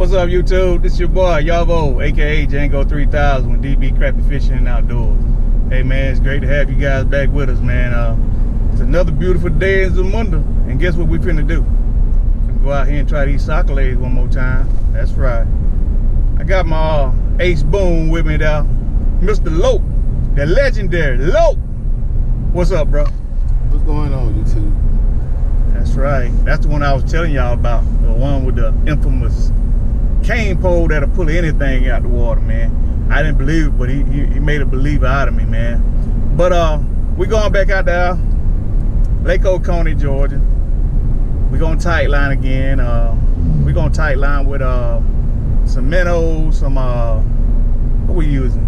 What's up, YouTube? This is your boy Yavo, aka Django 3000 with DB Crappie Fishing and Outdoors. Hey man, it's great to have you guys back with us, man. It's another beautiful day in Zamunda, and guess what we finna do? Finna go out here and try these soccer legs one more time. That's right. I got my ace boom with me there, Mr. Lope, the legendary Lope. What's up, bro? What's going on, YouTube? That's right. That's the one I was telling y'all about, the one with the infamous cane pole that'll pull anything out the water, man. I didn't believe it, but he made a believer out of me, man. But we going back out there, Lake Oconee, Georgia. We gonna tight line again. We gonna tight line with some minnows, some what we using?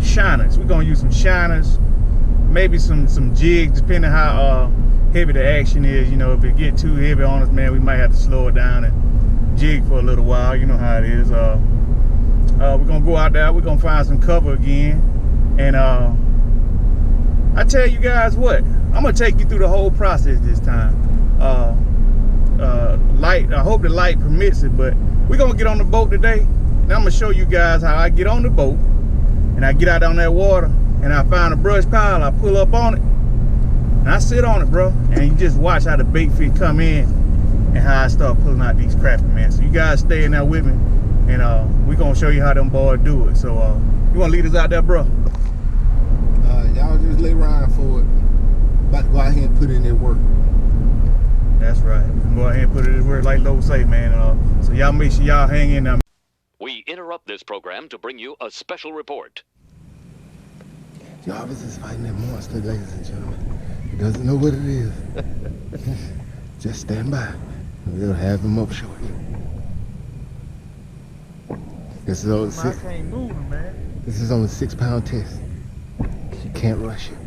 Shiners. We gonna use some shiners, maybe some jigs, depending how heavy the action is. You know, if it get too heavy on us, man, we might have to slow it down and jig for a little while. You know how it is. We're gonna go out there, we're gonna find some cover again, and I tell you guys what, I'm gonna take you through the whole process this time. I hope the light permits it, but we're gonna get on the boat today, and I'm gonna show you guys how I get on the boat and I get out on that water and I find a brush pile, I pull up on it and I sit on it, bro, and you just watch how the bait fish come in and how I start pulling out these crappie, man. So you guys stay in there with me, and we're gonna show you how them boys do it. So you wanna lead us out there, bro? Y'all just lay around for it. About to go out here and put in that work. That's right. We can go ahead and put it in work like Lowe say, man. So y'all make sure y'all hang in there. We interrupt this program to bring you a special report. Jarvis is fighting that monster, ladies and gentlemen. He doesn't know what it is. Just stand by. We'll have him up shortly. This is only This is only a 6-pound test. You can't rush it.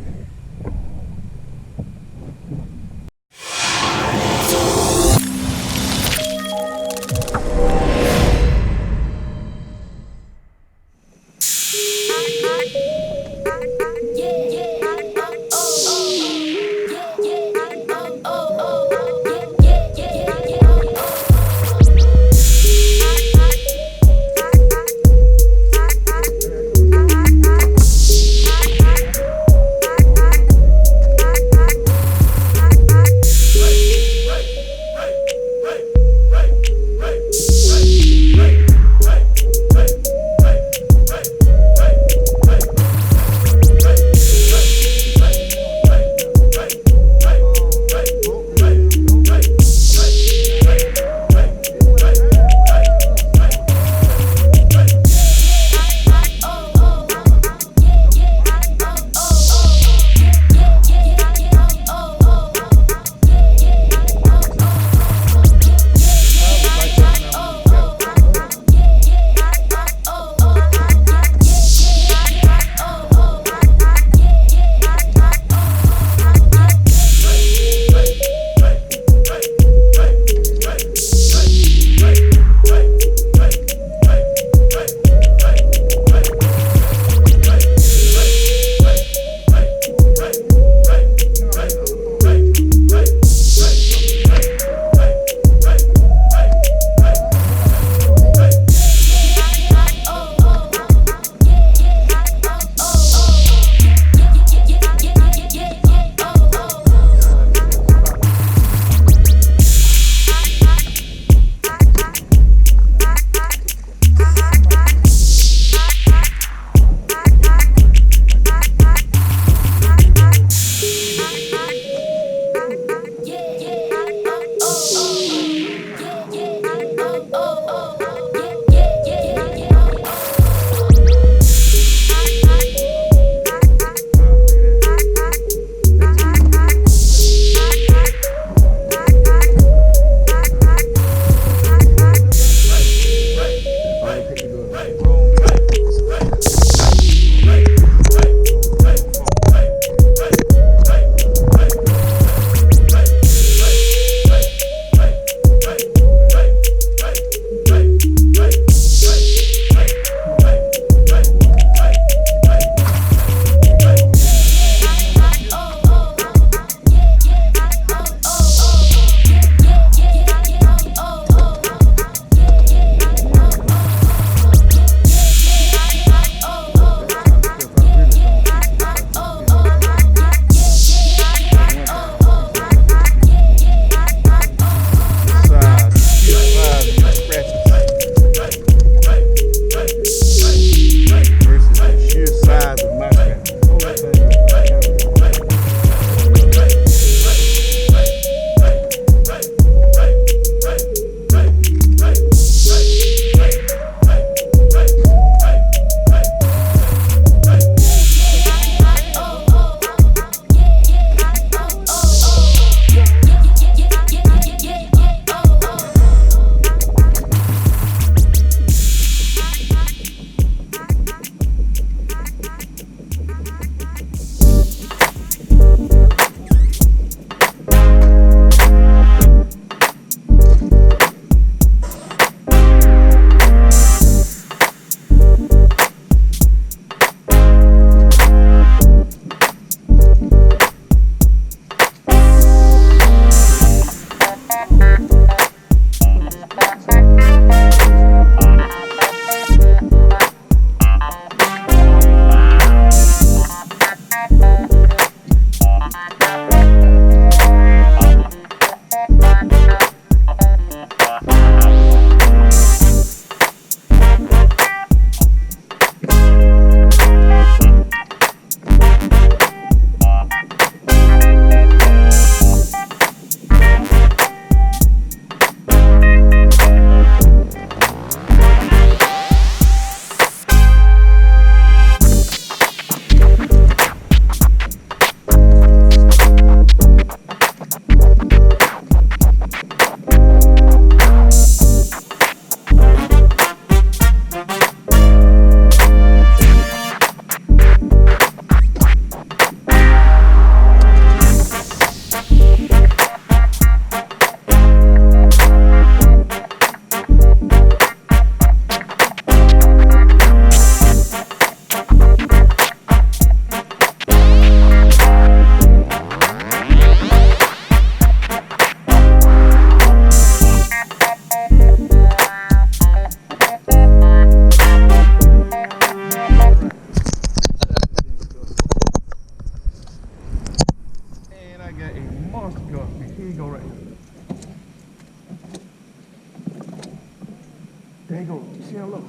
There you go. See how low.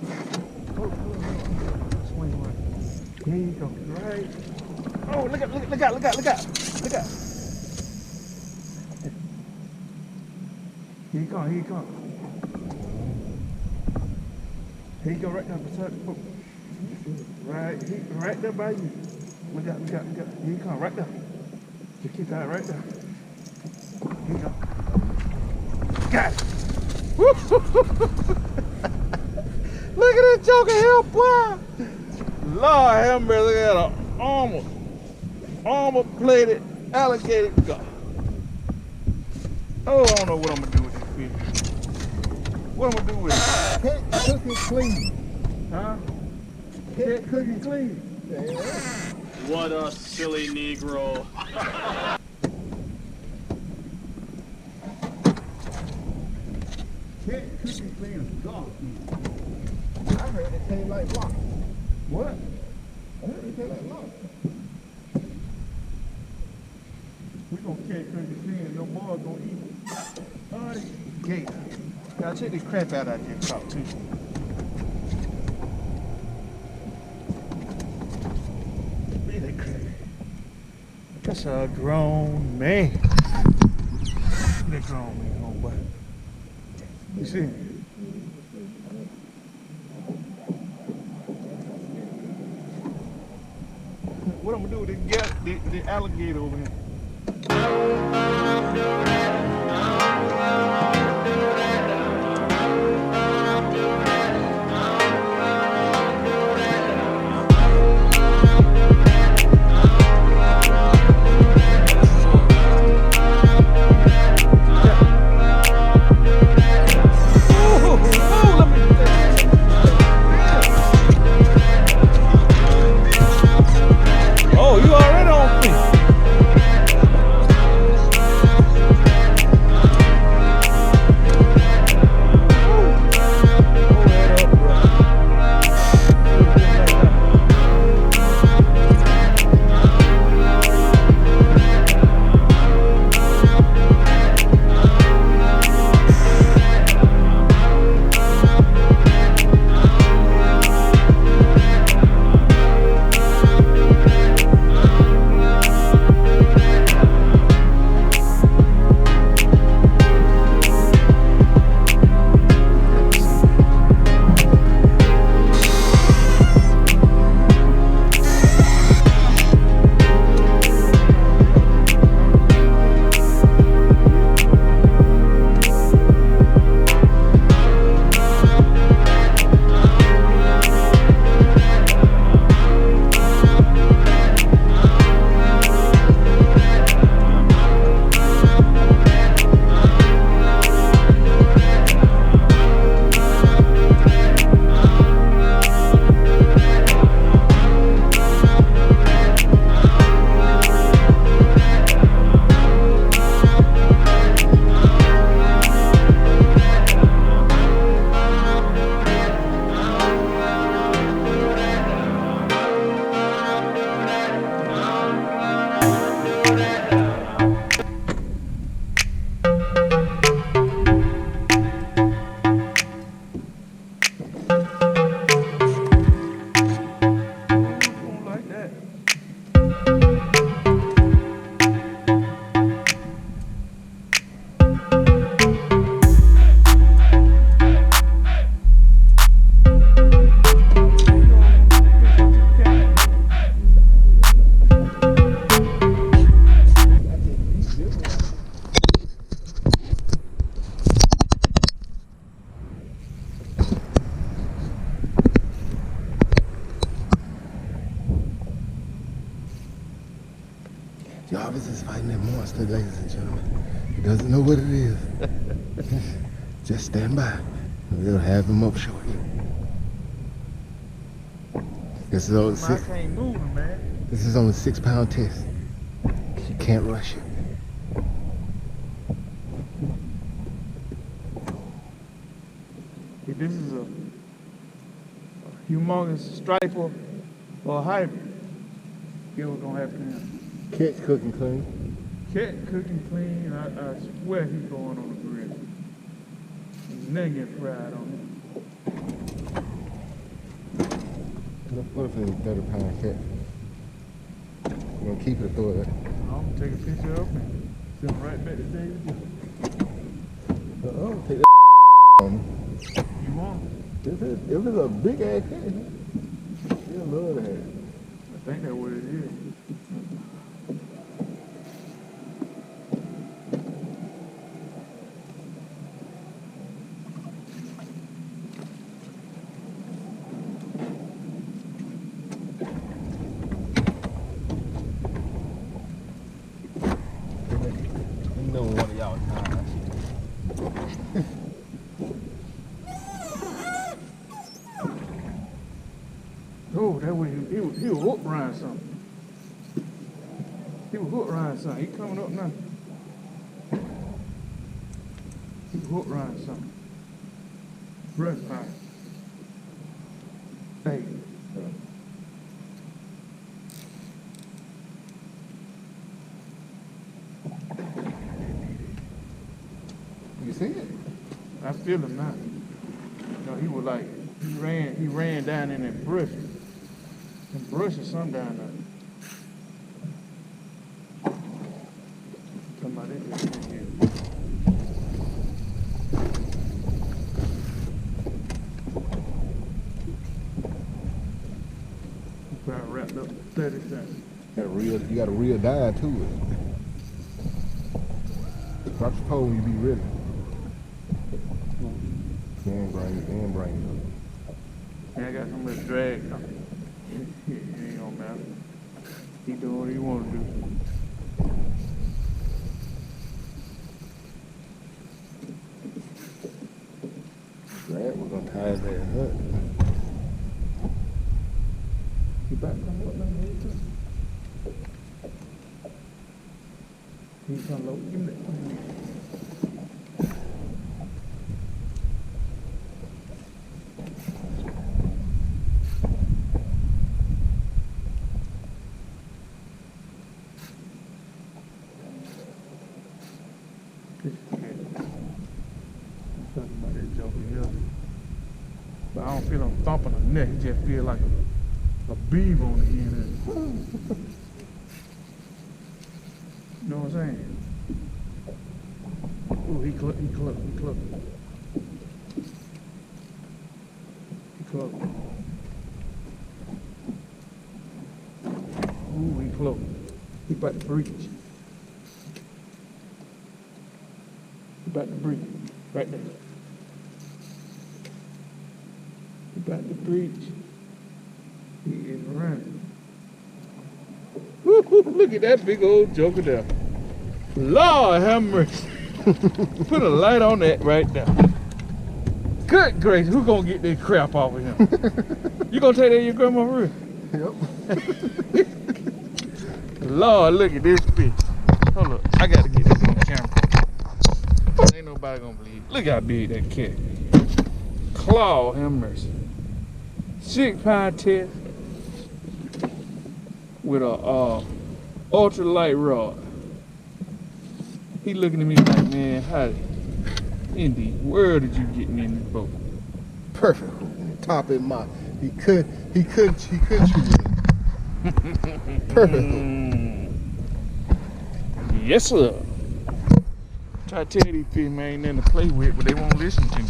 Look. Swing right. There you go. Right. Oh, look out. Here you come. Here you go, right now beside the boat. Right there by you. Look out. Here you come, right there. Just keep that right there. Here you go. Got it. Look at that joker here, boy. Lord have mercy, look at an armor-plated alligator gar. Oh, I don't know what I'm gonna do with this fish. What I'm gonna do with it? Can't cook it clean. Huh? Can't cook it clean. What a silly Negro. Can't cook it clean as dog food. I heard it taste like lobster. What? I heard it taste like lobster. We gonna can't cook it clean and no more gonna eat it. Oh, this gator. Now check this crap out I just caught too. Look at that crap. That's a grown man. Look at that grown man, homeboy. You see? What I'm gonna do with the alligator over here? Oh, you already on me. Jarvis is fighting that monster, ladies and gentlemen. He doesn't know what it is. Just stand by. We'll have him up shortly. This is on I can't move him, man. This is on a 6-pound test. You can't rush it. If this is a humongous striper or a hybrid, guess what's gonna happen Catch, cooking clean. now? Cat cooking clean, I swear he's going on the grill. There's nothing getting fried on him. What if it's a 30-pound cat? You gonna keep it or throw it? I'm gonna take a picture of him and send him right back to David. Take that on me. You want him? If it's a big ass cat, you'll love that. I think that's what it is. You know one of y'all tired. Oh, that way he was hooked around something. He was hooked around something. He coming up now. He was hooked around something. Breast fire. Hey. You see it? I feel him now. No, he was like, he ran down in that brush. Some brush or something down there. Talking about that just here. He probably wrapped up 30 cents. You got a real dive to it. Drop your pole when you be ready. Then bring it up. Yeah, I got so much drag. It ain't gonna matter. He doing what he want to do. Right, we're gonna tie his ass up. He about to come up now, he come low. Give me that. But I don't feel him thumping the neck. He just feel like a beaver on the end of it. You know what I'm saying? Ooh, he clucked. He Ooh, he clucked. He about to breach. He about to breach. Right there. He about to breach. He is running. Woo, look at that big old joker there. Lord have mercy. Put a light on that right there. Good gracious, who gonna get this crap off of him? You gonna take that to your grandma room? Yep. Lord, look at this fish. Hold up, I gotta get this on camera. Ain't nobody gonna believe it. Look how big that cat. Claw, have mercy. 6-pound test with a ultralight rod. He looking at me like, man, how in the world did you get me in this boat? Perfect. Top of my. He couldn't shoot it. Perfect. Yes, sir. Try to tell these fish, man, ain't nothing to play with, but they won't listen to me.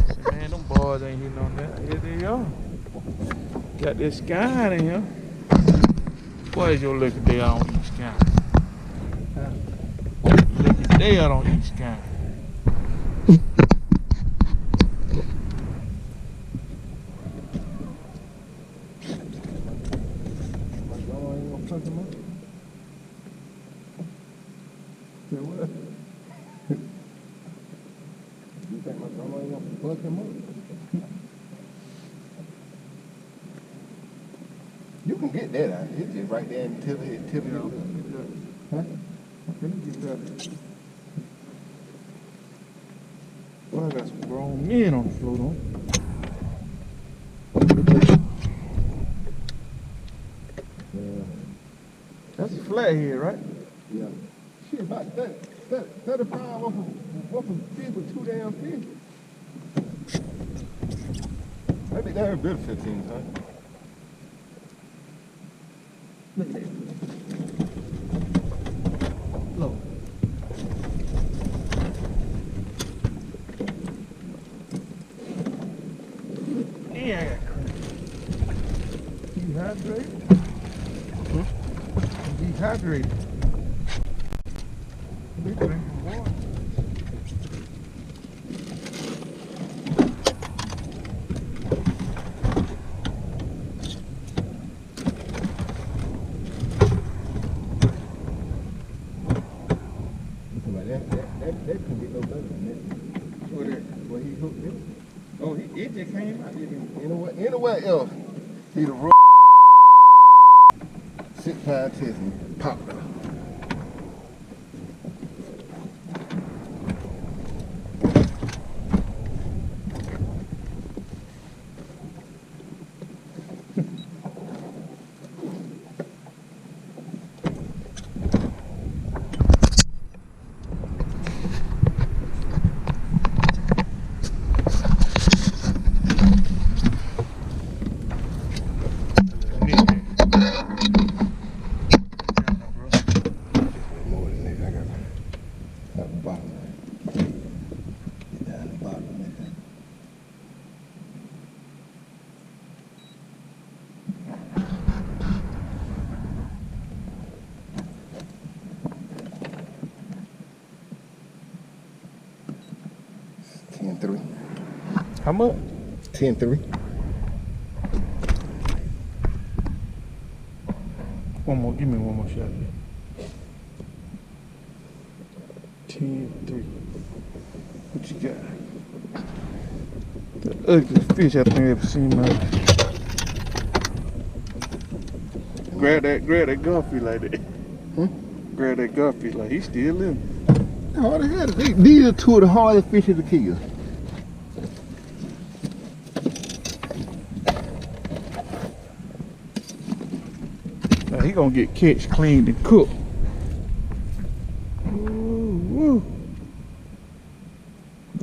Say, man, them boys ain't hitting on that. Here they are. Got this sky in here. What is your lucky day on each sky? Lucky day out on each sky. You think my grandma ain't gonna plug him up? You can get that out. It's just right there until it Huh? Well, I got some grown men on the float on. That's a flathead, right? Yeah. Shit, about 35 off of fish with 2 damn fish. That big They're good 15, huh? Look at that. Look. Yeah, I got dehydrated. Dehydrated. They drinking water. That can get no better than that. What that? What he hooked it? Oh, it just came out. Anywhere else, he'd have 6-pound test and popped up. More than that, I got the bottom. Get down the bottom of that. It's 10-3. How much? 10-3. One more. Give me one more shot. 10-3. What you got? The ugliest fish I think I've ever seen, man. Grab that guppy like that. Grab that guppy like he's still living. No, the hell, these are two of the hardest fishes to kill. Now he gonna get catch, cleaned, and cooked. Ooh, woo.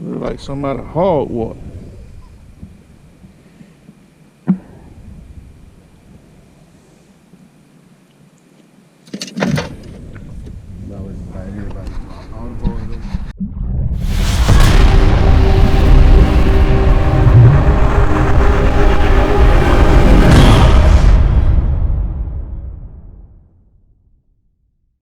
Look like some out of hard water.